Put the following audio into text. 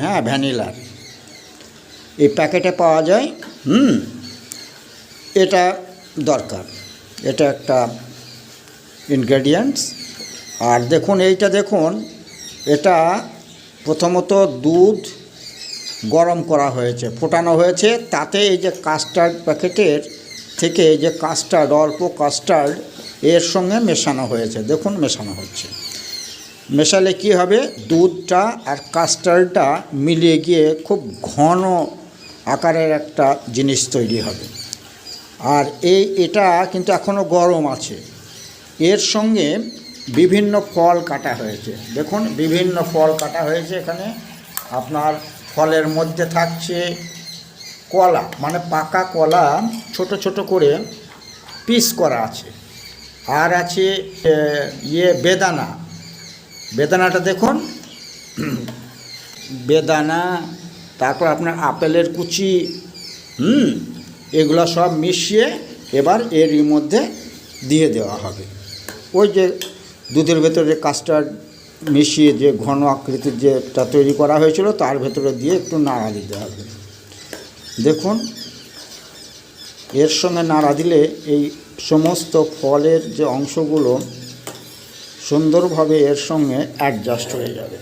হ্যাঁ ভ্যানিলার এই প্যাকেটে পাওয়া যায়। এটা দরকার, এটা একটা ইনগ্রেডিয়েন্টস। আর দেখুন এইটা দেখুন, এটা প্রথমত দুধ গরম করা হয়েছে, ফোটানো হয়েছে, তাতে এই যে কাস্টার্ড প্যাকেটের থেকে এই যে কাস্টার্ড, অল্প কাস্টার্ড এর সঙ্গে মেশানো হয়েছে। দেখুন মেশানো হচ্ছে, মেশালে কি হবে, দুধটা আর কাস্টার্ডটা মিলিয়ে গিয়ে খুব ঘন আকারের একটা জিনিস তৈরি হবে। আর এটা কিন্তু এখনও গরম আছে। এর সঙ্গে বিভিন্ন ফল কাটা হয়েছে, দেখুন বিভিন্ন ফল কাটা হয়েছে এখানে। আপনার ফলের মধ্যে থাকছে কলা, মানে পাকা কলা ছোট ছোট করে পিস করা আছে। আর আছে বেদানা, বেদানাটা দেখুন, বেদানা, তারপর আপনার আপেলের কুচি, এগুলো সব মিশিয়ে এবার এর মধ্যে দিয়ে দেওয়া হবে। ওই যে দুধের ভেতরে কাস্টার্ড মিশিয়ে যে ঘন আকৃতির যেটা তৈরি করা হয়েছিল তার ভেতরে দিয়ে একটু নাড়া দিতে হবে। দেখুন এর সঙ্গে নাড়া দিলে এই সমস্ত ফলের যে অংশগুলো সুন্দরভাবে এর সঙ্গে অ্যাডজাস্ট হয়ে যাবে।